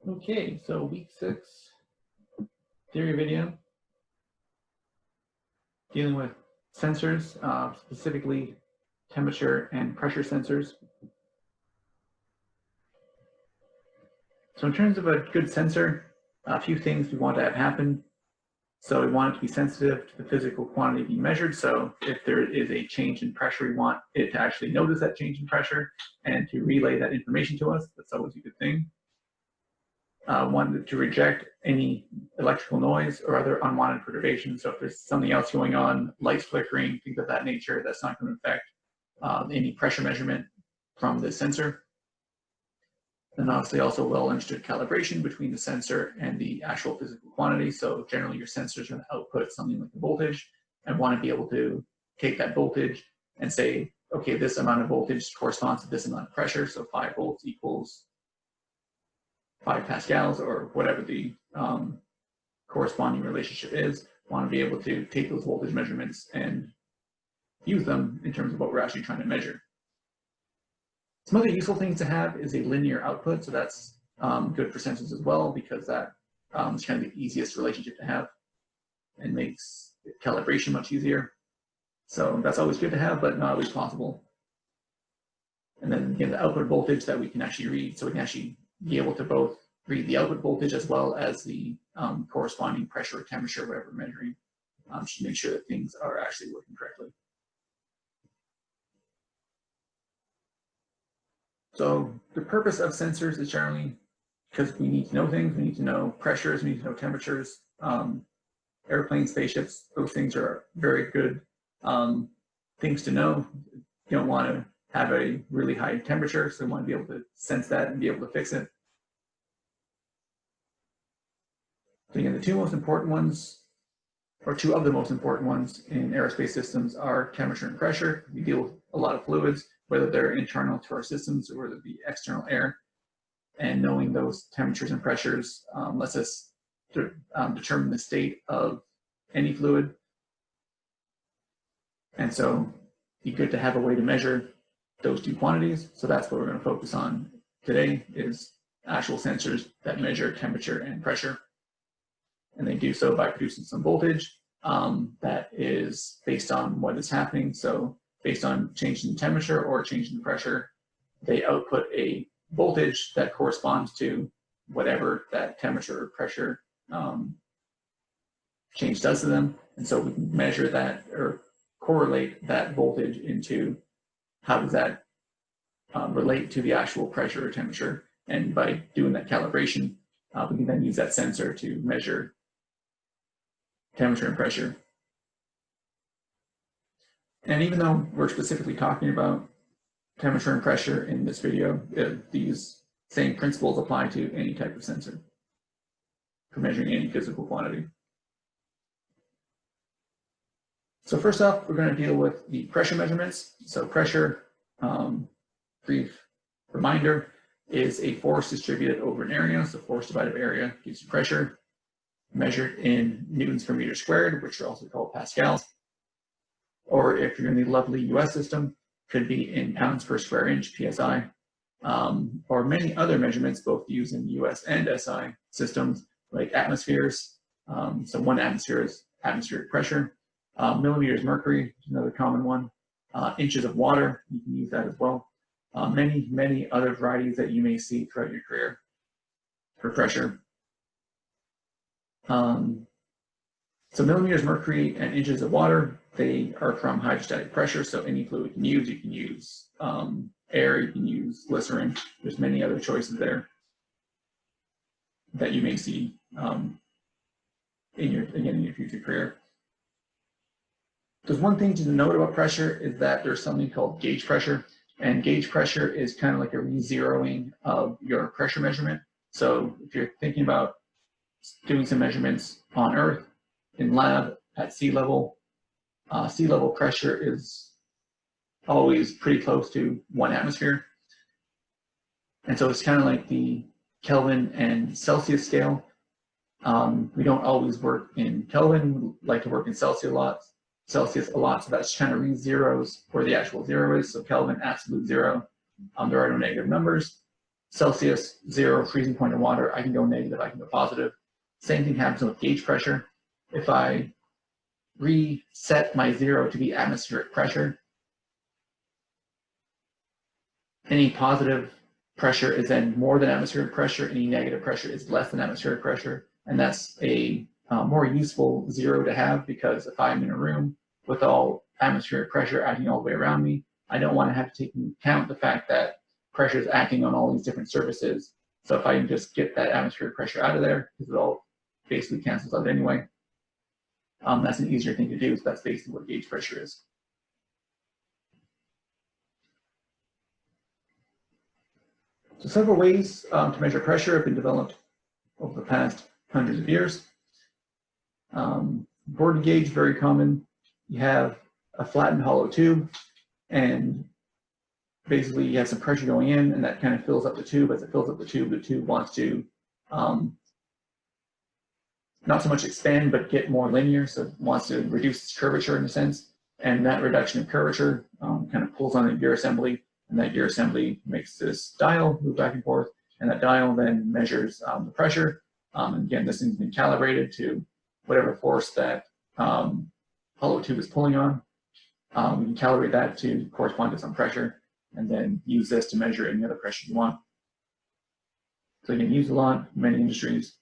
Okay, so week 6, theory video, dealing with sensors, specifically temperature and pressure sensors. So in terms of a good sensor, a few things we want to have happen. So we want it to be sensitive to the physical quantity being measured. So if there is a change in pressure, we want it to actually notice that change in pressure and to relay that information to us. That's always a good thing. Wanted to reject any electrical noise or other unwanted perturbation. So if there's something else going on, lights flickering, things of that nature, that's not going to affect any pressure measurement from the sensor. And obviously also well understood calibration between the sensor and the actual physical quantity. So generally your sensor is going to output something like the voltage and want to be able to take that voltage and say, okay, this amount of voltage corresponds to this amount of pressure. So 5 volts equals 5 pascals or whatever the corresponding relationship is. Want to be able to take those voltage measurements and use them in terms of what we're actually trying to measure. Some other useful things to have is a linear output. So that's good for sensors as well, because that is kind of the easiest relationship to have and makes calibration much easier. So that's always good to have, but not always possible. And then again, the output voltage that we can actually read. So we can actually be able to both read the output voltage as well as the corresponding pressure or temperature, whatever we're measuring, to make sure that things are actually working correctly. So the purpose of sensors is generally because we need to know things. We need to know pressures, we need to know temperatures. Airplanes, spaceships, those things are very good things to know. You don't want to have a really high temperature, so you want to be able to sense that and be able to fix it. So again, the two most important ones, or two of the most important ones in aerospace systems are temperature and pressure. We deal with a lot of fluids, whether they're internal to our systems or whether it be external air. And knowing those temperatures and pressures lets us determine the state of any fluid. And so it'd be good to have a way to measure those two quantities. So that's what we're going to focus on today, is actual sensors that measure temperature and pressure. And they do so by producing some voltage that is based on what is happening. So based on change in temperature or change in pressure, they output a voltage that corresponds to whatever that temperature or pressure change does to them. And so we can measure that or correlate that voltage into how does that relate to the actual pressure or temperature. And by doing that calibration, we can then use that sensor to measure temperature and pressure. And even though we're specifically talking about temperature and pressure in this video, these same principles apply to any type of sensor for measuring any physical quantity. So first off, we're going to deal with the pressure measurements. So pressure, brief reminder, is a force distributed over an area. So force divided by area gives you pressure, measured in newtons per meter squared, which are also called pascals. Or if you're in the lovely US system, could be in pounds per square inch, PSI, or many other measurements, both used in US and SI systems, like atmospheres. So 1 atmosphere is atmospheric pressure. Millimeters mercury is another common one. Inches of water, you can use that as well. Many other varieties that you may see throughout your career for pressure. So millimeters mercury and inches of water, they are from hydrostatic pressure. So any fluid you can use air, you can use glycerin. There's many other choices there that you may see in your future career. There's one thing to note about pressure is that there's something called gauge pressure, and gauge pressure is kind of like a re-zeroing of your pressure measurement. So if you're thinking about doing some measurements on Earth in lab at sea level pressure is always pretty close to 1 atmosphere. And so it's kind of like the Kelvin and Celsius scale. We don't always work in Kelvin, we like to work in Celsius a lot, so that's kind of re-zeros where the actual zero is. So Kelvin, absolute zero. There are no negative numbers. Celsius, 0, freezing point of water, I can go negative, I can go positive. Same thing happens with gauge pressure. If I reset my 0 to be atmospheric pressure, any positive pressure is then more than atmospheric pressure, any negative pressure is less than atmospheric pressure, and that's a more useful 0 to have, because if I'm in a room with all atmospheric pressure acting all the way around me, I don't want to have to take into account the fact that pressure is acting on all these different surfaces. So if I can just get that atmospheric pressure out of there, because it all basically cancels out anyway, that's an easier thing to do. So that's basically what gauge pressure is. So several ways to measure pressure have been developed over the past hundreds of years. Borden gauge, very common. You have a flattened hollow tube, and basically you have some pressure going in, and that kind of fills up the tube. As it fills up the tube wants to not so much expand, but get more linear. So it wants to reduce its curvature in a sense. And that reduction in curvature kind of pulls on the gear assembly, and that gear assembly makes this dial move back and forth, and that dial then measures the pressure. And again, this thing's been calibrated to whatever force that hollow tube is pulling on. You can calibrate that to correspond to some pressure, and then use this to measure any other pressure you want. So you can use a lot in many industries.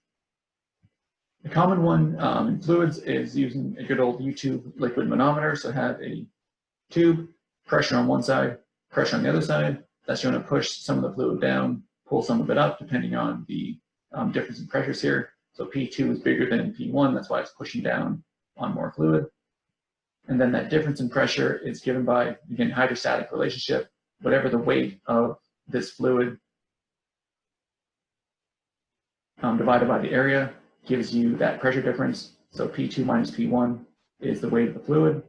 The common one in fluids is using a good old U-tube liquid manometer. So have a tube, pressure on one side, pressure on the other side. That's going to push some of the fluid down, pull some of it up, depending on the difference in pressures here. So P2 is bigger than P1, that's why it's pushing down on more fluid. And then that difference in pressure is given by, again, hydrostatic relationship. Whatever the weight of this fluid divided by the area gives you that pressure difference. So P2 minus P1 is the weight of the fluid.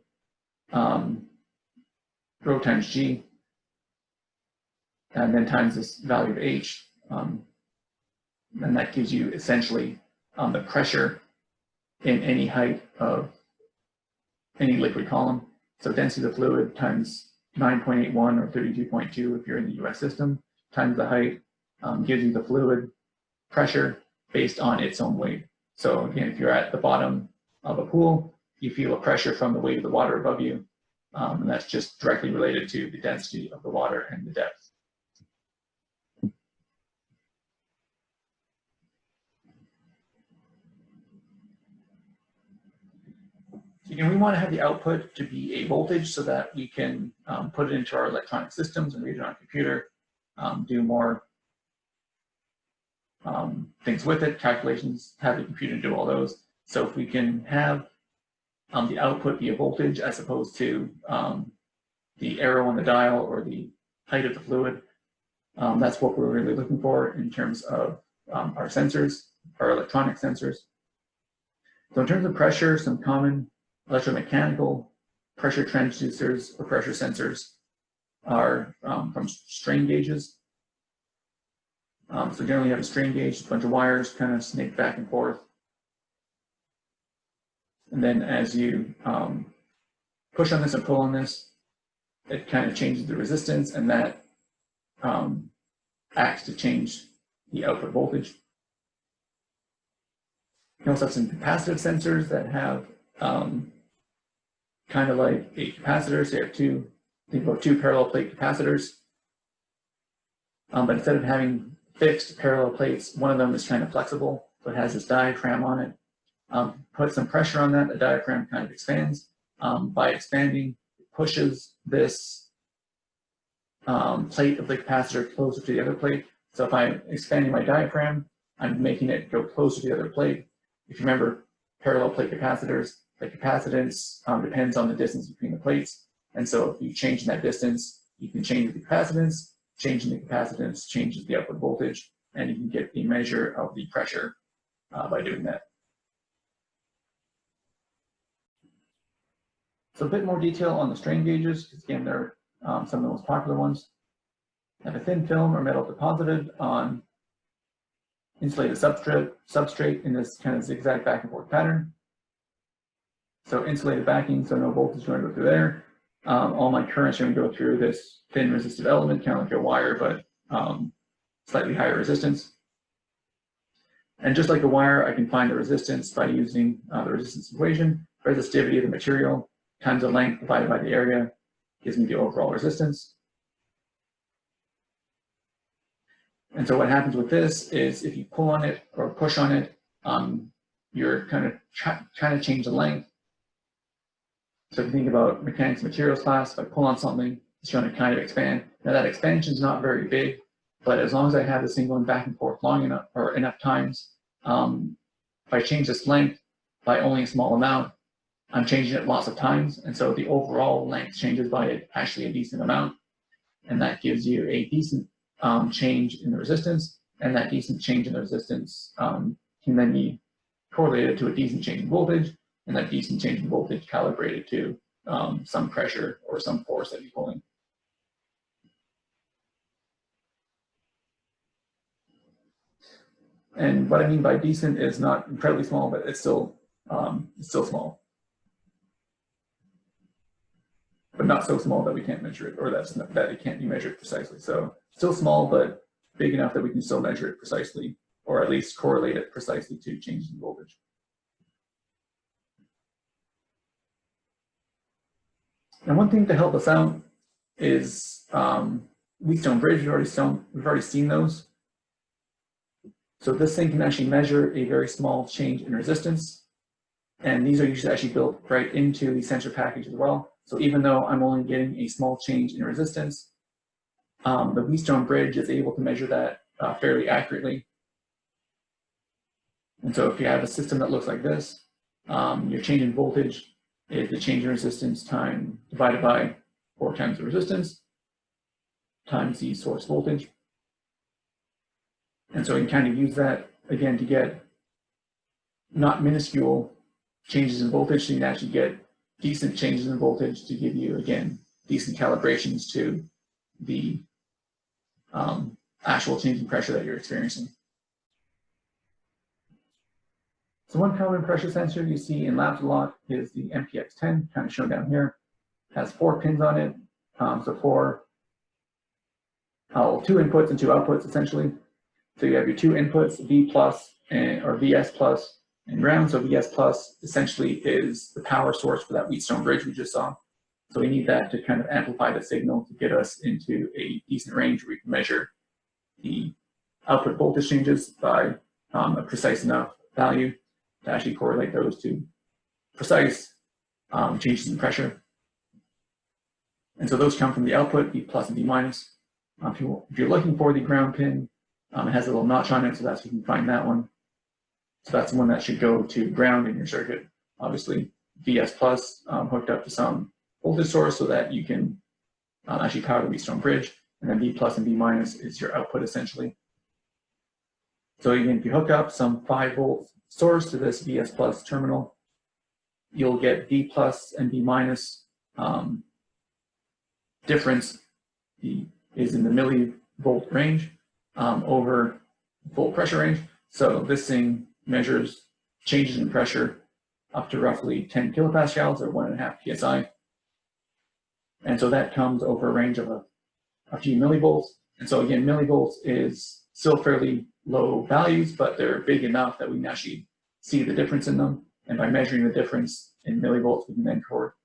Rho times G, and then times this value of H. And that gives you essentially the pressure in any height of any liquid column. So density of the fluid times 9.81 or 32.2 if you're in the US system, times the height gives you the fluid pressure based on its own weight. So again, if you're at the bottom of a pool, you feel a pressure from the weight of the water above you, and that's just directly related to the density of the water and the depth. Again, we want to have the output to be a voltage so that we can put it into our electronic systems and read it on a computer, do more things with it, calculations, have the computer do all those. So if we can have the output be a voltage as opposed to the arrow on the dial or the height of the fluid, that's what we're really looking for in terms of our sensors, our electronic sensors. So in terms of pressure, some common electromechanical pressure transducers or pressure sensors are from strain gauges. So generally you have a strain gauge, a bunch of wires kind of snake back and forth. And then as you push on this and pull on this, it kind of changes the resistance, and that acts to change the output voltage. You also have some capacitive sensors that have kind of like a capacitor. So you have think about two parallel plate capacitors. But instead of having fixed parallel plates, one of them is kind of flexible. So it has this diaphragm on it. Put some pressure on that, the diaphragm kind of expands. By expanding, it pushes this plate of the capacitor closer to the other plate. So if I'm expanding my diaphragm, I'm making it go closer to the other plate. If you remember parallel plate capacitors, the capacitance depends on the distance between the plates. And so if you change that distance, you can change the capacitance. Changing the capacitance changes the output voltage, and you can get a measure of the pressure by doing that. So a bit more detail on the strain gauges, because again, they're some of the most popular ones. Have a thin film or metal deposited on insulated substrate in this kind of zigzag back and forth pattern. So insulated backing, so no voltage going to go through there. All my currents are going to go through this thin resistive element, kind of like a wire, but slightly higher resistance. And just like the wire, I can find the resistance by using the resistance equation. Resistivity of the material times the length divided by the area gives me the overall resistance. And so what happens with this is if you pull on it or push on it, you're kind of trying to change the length. So if you think about mechanics materials class, if I pull on something, it's going to kind of expand. Now that expansion is not very big, but as long as I have this thing going back and forth long enough or enough times, if I change this length by only a small amount, I'm changing it lots of times. And so the overall length changes by actually a decent amount. And that gives you a decent change in the resistance. And that decent change in the resistance can then be correlated to a decent change in voltage. And that decent change in voltage calibrated to some pressure or some force that you're pulling. And what I mean by decent is not incredibly small, but it's still small, but not so small that we can't measure it, or that it can't be measured precisely. So still small, but big enough that we can still measure it precisely, or at least correlate it precisely to changes in voltage. And one thing to help us out is Wheatstone bridge. We've already seen those. So this thing can actually measure a very small change in resistance. And these are usually actually built right into the sensor package as well. So even though I'm only getting a small change in resistance, the Wheatstone bridge is able to measure that fairly accurately. And so if you have a system that looks like this, your change in voltage is the change in resistance time divided by 4 times the resistance times the source voltage. And so you can kind of use that, again, to get not minuscule changes in voltage, so you can actually get decent changes in voltage to give you, again, decent calibrations to the actual change in pressure that you're experiencing. So one common pressure sensor you see in labs a lot is the MPX10, kind of shown down here. It has 4 pins on it, so 2 inputs and 2 outputs, essentially. So you have your 2 inputs, V plus or VS plus and ground. So VS plus essentially is the power source for that Wheatstone bridge we just saw. So we need that to kind of amplify the signal to get us into a decent range where we can measure the output voltage changes by a precise enough value to actually correlate those to precise changes in pressure. And so those come from the output, V plus and V minus. If you're looking for the ground pin, it has a little notch on it, so that's you can find that one. So that's the one that should go to ground in your circuit. Obviously, VS plus hooked up to some voltage source so that you can actually power the Wheatstone bridge. And then V plus and V minus is your output essentially. So again, if you hook up some 5-volt source to this VS plus terminal, you'll get V plus and V minus difference is in the millivolt range over volt pressure range. So this thing measures changes in pressure up to roughly 10 kilopascals or 1.5 psi. And so that comes over a range of a few millivolts. And so again, millivolts is still fairly low values, but they're big enough that we can actually see the difference in them. And by measuring the difference in millivolts, we can then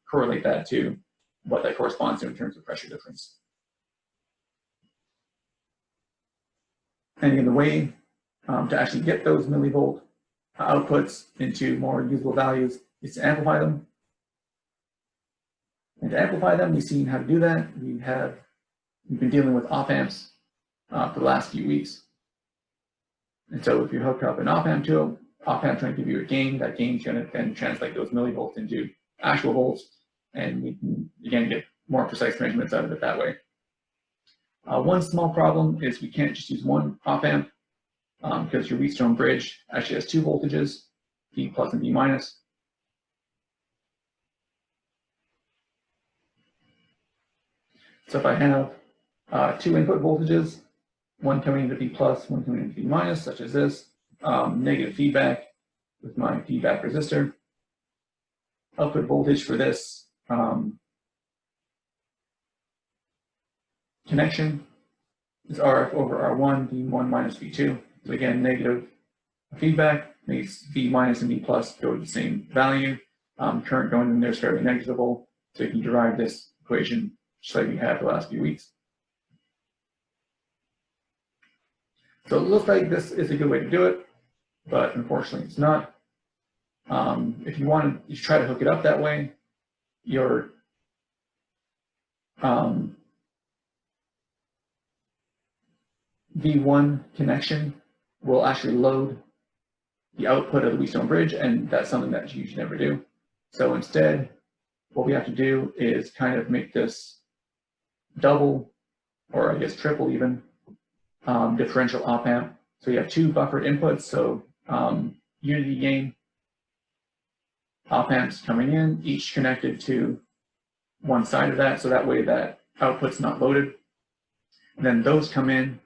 correlate that to what that corresponds to in terms of pressure difference. And in the way to actually get those millivolt outputs into more usable values is to amplify them. And to amplify them, we've seen how to do that. We've been dealing with op amps for the last few weeks. And so if you hook up an op amp to it, op amp trying to give you a gain, that gain is going to then translate those millivolts into actual volts, and we can again get more precise measurements out of it that way. One small problem is we can't just use one op amp because your Wheatstone bridge actually has 2 voltages, V plus and V minus. So if I have 2 input voltages, one coming into V plus, one coming into V minus, such as this, negative feedback with my feedback resistor. Output voltage for this connection is RF over R1, V1 minus V2. So again, negative feedback makes V minus and V plus go to the same value. Current going in there is fairly negligible, so you can derive this equation just like we had the last few weeks. So it looks like this is a good way to do it, but unfortunately it's not. If you want to try to hook it up that way, your V1 connection will actually load the output of the Wheatstone bridge, and that's something that you should never do. So instead, what we have to do is kind of make this double, or I guess triple even, differential op amp. So you have two buffered inputs, so unity gain op amps coming in, each connected to one side of that, so that way that output's not loaded. And then those come in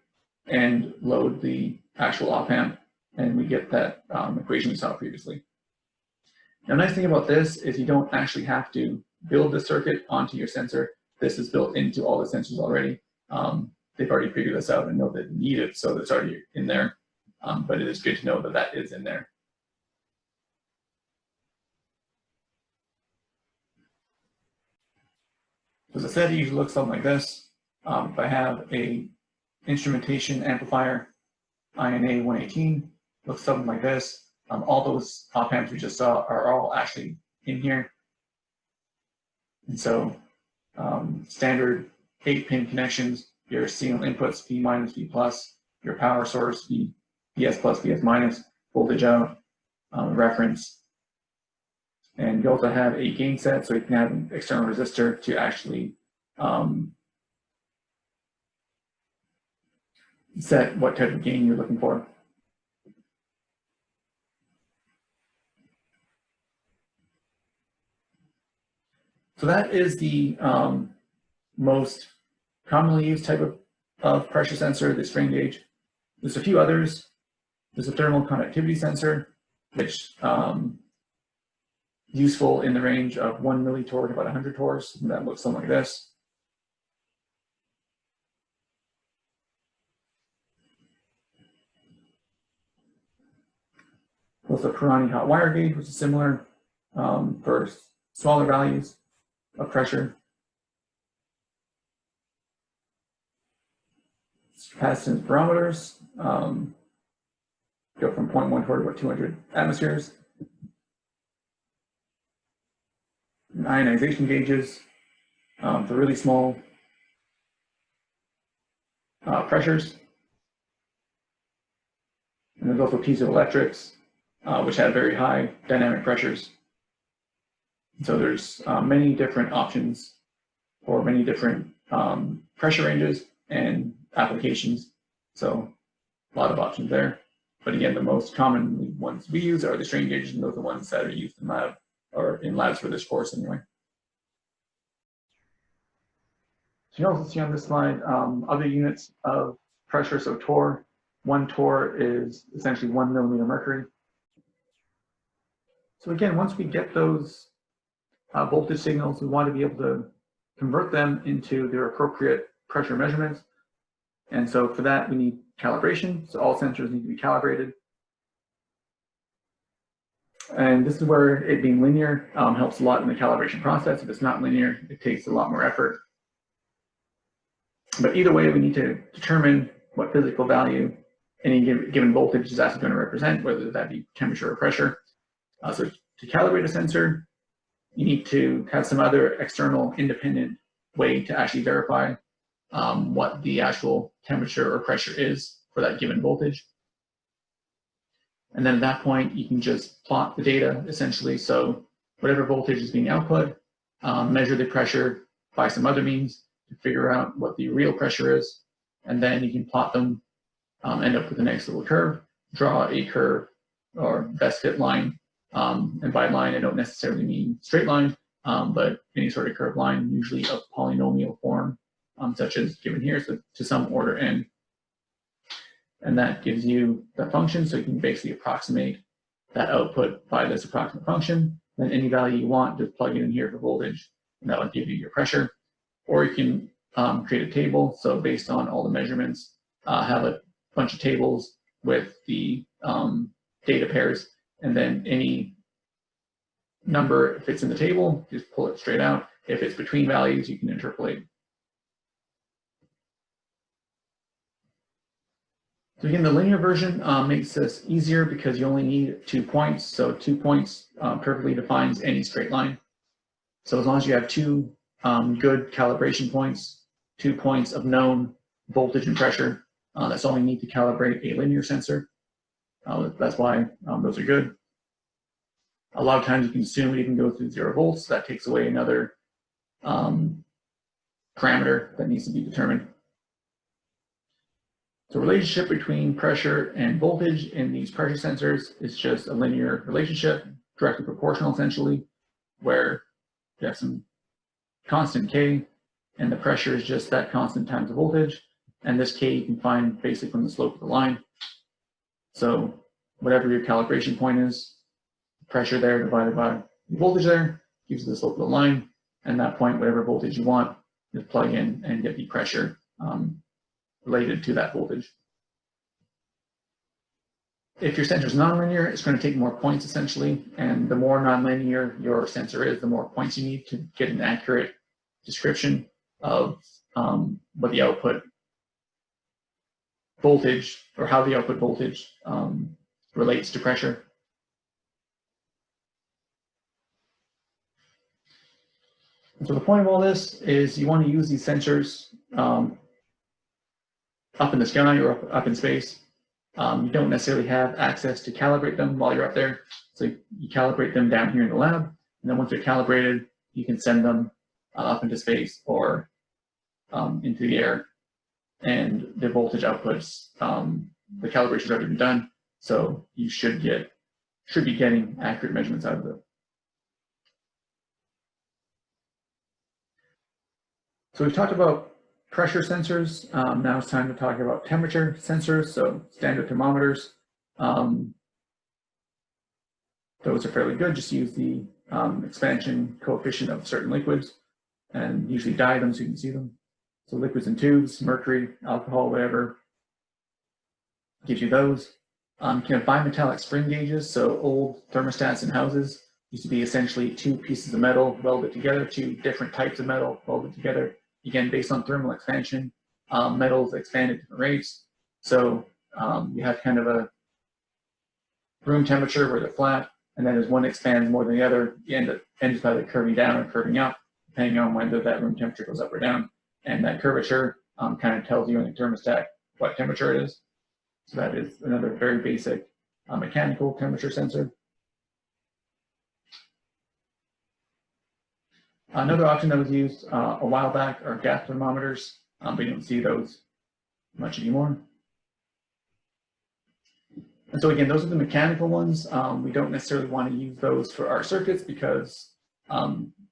and load the actual op amp, and we get that equation we saw previously. Now, the nice thing about this is you don't actually have to build the circuit onto your sensor. This is built into all the sensors already. They've already figured this out and know that you need it, so it's already in there. But it is good to know that that is in there. As I said, it usually looks something like this. If I have a instrumentation amplifier, INA 118, looks something like this. All those op amps we just saw are all actually in here. And so standard 8-pin connections, your signal inputs, V minus, V plus, your power source, VS plus, VS minus, voltage out, reference. And you also have a gain set, so you can have an external resistor to actually set what type of gain you're looking for. So that is the most commonly used type of pressure sensor, the strain gauge. There's a few others. There's a thermal conductivity sensor, which useful in the range of 1 millitorr to about 100 torrs. And that looks something like this. With the Pirani hot wire gauge, which is similar for smaller values of pressure. Capacitance barometers go from 0.1 torr to about 200 atmospheres. And ionization gauges for really small pressures. And there's also piezoelectrics, which have very high dynamic pressures. So there's many different options for many different pressure ranges and applications. So a lot of options there. But again, the most common ones we use are the strain gauges, and those are the ones that are used in lab, or in labs for this course anyway. So you also see on this slide other units of pressure. So torr, 1 torr is essentially 1 millimeter mercury. So again, once we get those voltage signals, we want to be able to convert them into their appropriate pressure measurements. And so for that, we need calibration. So all sensors need to be calibrated. And this is where it being linear helps a lot in the calibration process. If it's not linear, it takes a lot more effort. But either way, we need to determine what physical value any given voltage is actually going to represent, whether that be temperature or pressure. So to calibrate a sensor, you need to have some other external independent way to actually verify what the actual temperature or pressure is for that given voltage. And then at that point, you can just plot the data essentially. So whatever voltage is being output, measure the pressure by some other means to figure out what the real pressure is. And then you can plot them, end up with a nice little curve, draw a curve or best fit line. And by line, I don't necessarily mean straight line, but any sort of curved line, usually of polynomial form, such as given here, so to some order n. And that gives you the function, so you can basically approximate that output by this approximate function. Then any value you want, just plug it in here for voltage, and that will give you your pressure. Or you can create a table. So based on all the measurements, have a bunch of tables with the data pairs, and then any number, if it's in the table, just pull it straight out. If it's between values, you can interpolate. So again, the linear version makes this easier because you only need 2 points. So 2 points perfectly defines any straight line. So as long as you have 2 good calibration points, 2 points of known voltage and pressure, that's all you need to calibrate a linear sensor. That's why those are good. A lot of times you can assume it even goes through 0 volts. That takes away another parameter that needs to be determined. So relationship between pressure and voltage in these pressure sensors is just a linear relationship, directly proportional essentially, where you have some constant K, and the pressure is just that constant times the voltage. And this K you can find basically from the slope of the line. So whatever your calibration point is, pressure there divided by the voltage there gives you the slope of the line. And at that point, whatever voltage you want, just plug in and get the pressure related to that voltage. If your sensor is nonlinear, it's going to take more points essentially, and the more nonlinear your sensor is, the more points you need to get an accurate description of what the output voltage, or how the output voltage relates to pressure. And so the point of all this is you want to use these sensors up in the sky or up in space. You don't necessarily have access to calibrate them while you're up there. So you calibrate them down here in the lab, and then once they're calibrated, you can send them up into space or into the air. And the voltage outputs, the calibration's already been done, so you should be getting accurate measurements out of it. So we've talked about pressure sensors. Now it's time to talk about temperature sensors, so standard thermometers. Those are fairly good. Just use the expansion coefficient of certain liquids and usually dye them so you can see them. So liquids and tubes, mercury, alcohol, whatever, gives you those. You can have bimetallic spring gauges. So old thermostats in houses used to be essentially 2 pieces of metal welded together, 2 different types of metal welded together. Again, based on thermal expansion, metals expand at different rates. So you have kind of a room temperature where they're flat, and then as one expands more than the other, you end up either curving down or curving up, depending on whether that room temperature goes up or down. And that curvature kind of tells you in the thermostat what temperature it is. So that is another very basic mechanical temperature sensor. Another option that was used a while back are gas thermometers, but you don't see those much anymore. And so again, those are the mechanical ones. We don't necessarily want to use those for our circuits because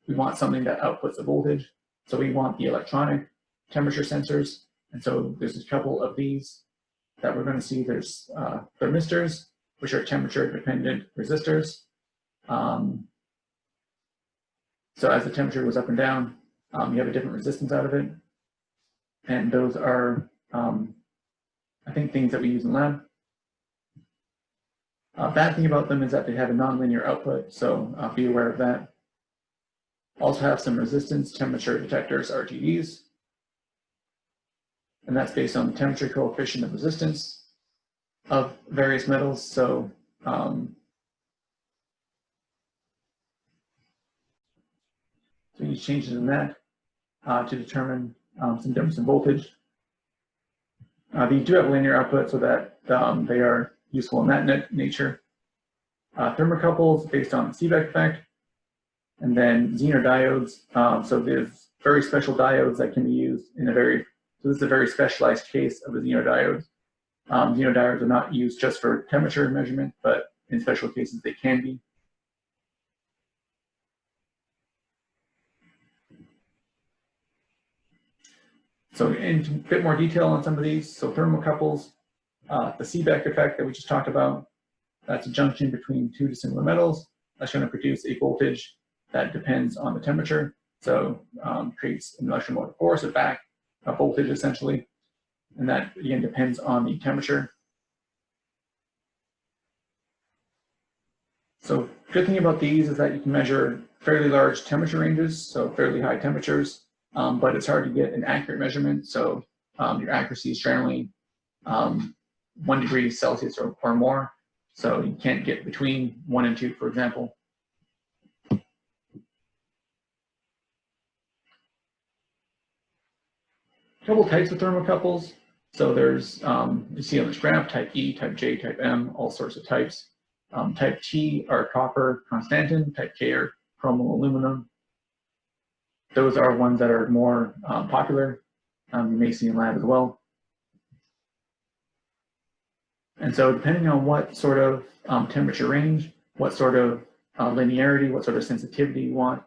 we want something that outputs a voltage. So we want the electronic temperature sensors. And so there's a couple of these that we're going to see. There's thermistors, which are temperature dependent resistors. So as the temperature goes up and down, you have a different resistance out of it. And those are, I think, things that we use in lab. Bad thing about them is that they have a nonlinear output, so be aware of that. Also have some resistance temperature detectors, RTDs. And that's based on the temperature coefficient of resistance of various metals. So so you changes in that to determine some difference in voltage. These do have linear output so that they are useful in that nature. Thermocouples based on the Seebeck effect. And then Zener diodes. So there's very special diodes that can be used in so this is a very specialized case of a Zener diode. Zener diodes are not used just for temperature measurement, but in special cases they can be. So in a bit more detail on some of these, so thermocouples, the Seebeck effect that we just talked about, that's a junction between 2 dissimilar metals. That's going to produce a voltage that depends on the temperature. So creates an electromotive force, a back voltage essentially. And that again depends on the temperature. So good thing about these is that you can measure fairly large temperature ranges, so fairly high temperatures, but it's hard to get an accurate measurement. So your accuracy is generally 1 degree Celsius or more. So you can't get between 1 and 2, for example. A couple types of thermocouples. So there's, you see on this graph, type E, type J, type M, all sorts of types. Type T are copper constantan, type K are chromo aluminum. Those are ones that are more popular. You may see in lab as well. And so depending on what sort of temperature range, what sort of linearity, what sort of sensitivity you want,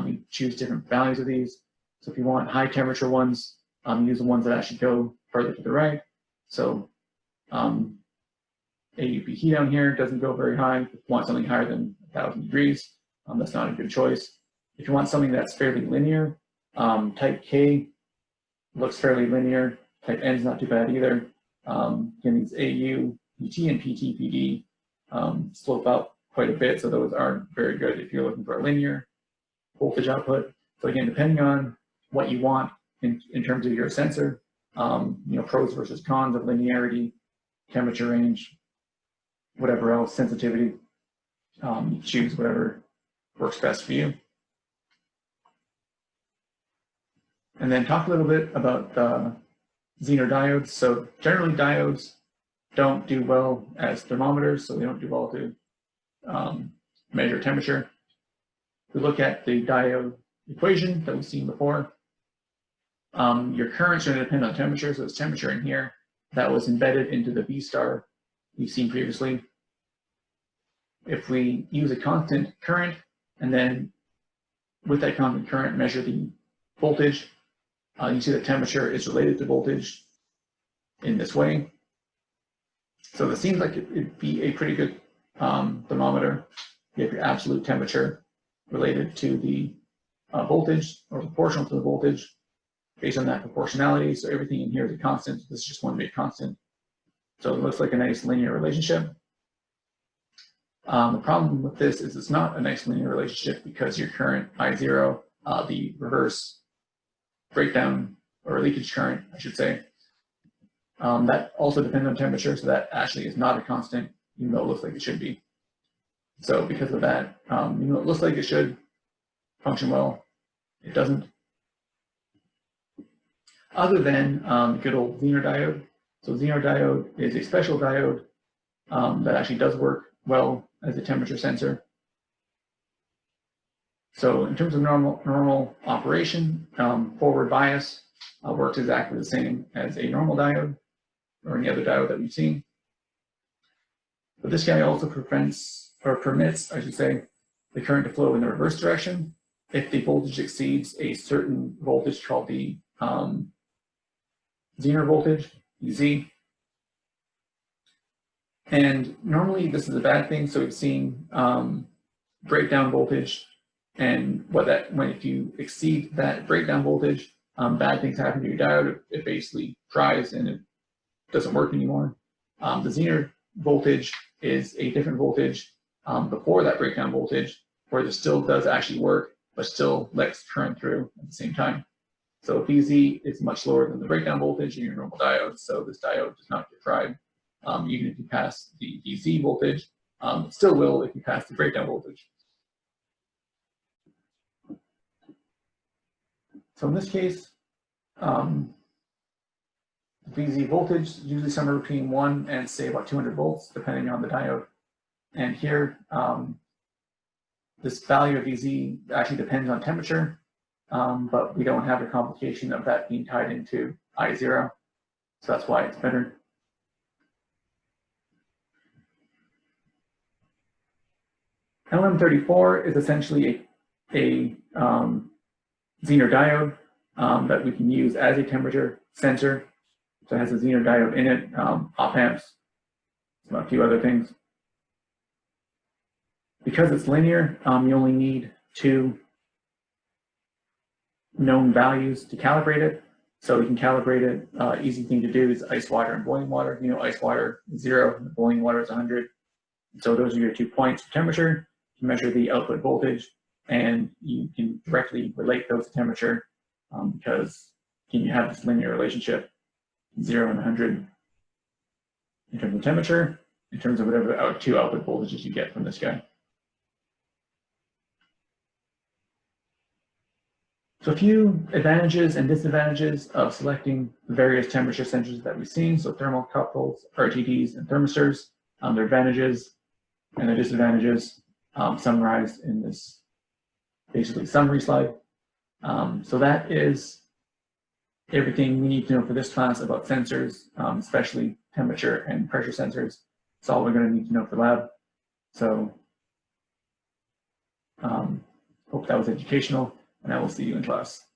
you choose different values of these. So if you want high temperature ones, use the ones that actually go further to the right. So AUPT down here doesn't go very high. If you want something higher than 1,000 degrees, that's not a good choice. If you want something that's fairly linear, type K looks fairly linear. Type N is not too bad either. Again, these AU, PT, and PT, PD slope up quite a bit, so those aren't very good if you're looking for a linear voltage output. So again, depending on what you want in terms of your sensor, pros versus cons of linearity, temperature range, whatever else, sensitivity, choose whatever works best for you. And then talk a little bit about Zener diodes. So generally diodes don't do well as thermometers, so they don't do well to measure temperature. If we look at the diode equation that we've seen before, your current's going to depend on temperature, so it's temperature in here that was embedded into the V star we've seen previously. If we use a constant current and then with that constant current measure the voltage, you see that temperature is related to voltage in this way. So it seems like it'd be a pretty good thermometer. You have your absolute temperature related to the voltage or proportional to the voltage based on that proportionality. So everything in here is a constant. This is just one big constant. So it looks like a nice linear relationship. The problem with this is it's not a nice linear relationship because your current I0, the reverse breakdown or leakage current, I should say, that also depends on temperature, so that actually is not a constant, even though it looks like it should be. So because of that, even though it looks like it should function well, it doesn't. Other than good old Zener diode. So Zener diode is a special diode that actually does work well as a temperature sensor. So in terms of normal operation, forward bias works exactly the same as a normal diode or any other diode that we've seen. But this guy also permits, I should say, the current to flow in the reverse direction if the voltage exceeds a certain voltage called the Zener voltage, Z. And normally this is a bad thing. So we've seen breakdown voltage, and if you exceed that breakdown voltage, bad things happen to your diode. It basically dries and it doesn't work anymore. The Zener voltage is a different voltage before that breakdown voltage, where it still does actually work, but still lets current through at the same time. So VZ is much lower than the breakdown voltage in your normal diode, so this diode does not get fried, even if you pass the VZ voltage. It still will if you pass the breakdown voltage. So in this case, VZ voltage is usually somewhere between 1 and say about 200 volts, depending on the diode. And here, this value of VZ actually depends on temperature, but we don't have the complication of that being tied into I0, so that's why it's better. LM34 is essentially a Zener diode that we can use as a temperature sensor. So it has a Zener diode in it, op amps, a few other things. Because it's linear, you only need 2 known values to calibrate it. So we can calibrate it. Easy thing to do is ice water and boiling water. You know, ice water is 0, and boiling water is 100. So those are your 2 points for temperature. You measure the output voltage, and you can directly relate those to temperature because you have this linear relationship, 0 and 100 in terms of temperature, in terms of whatever 2 output voltages you get from this guy. So a few advantages and disadvantages of selecting the various temperature sensors that we've seen. So thermocouples, RTDs, and thermistors, their advantages and their disadvantages summarized in this basically summary slide. So that is everything we need to know for this class about sensors, especially temperature and pressure sensors. That's all we're going to need to know for lab. So hope that was educational, and I will see you in class.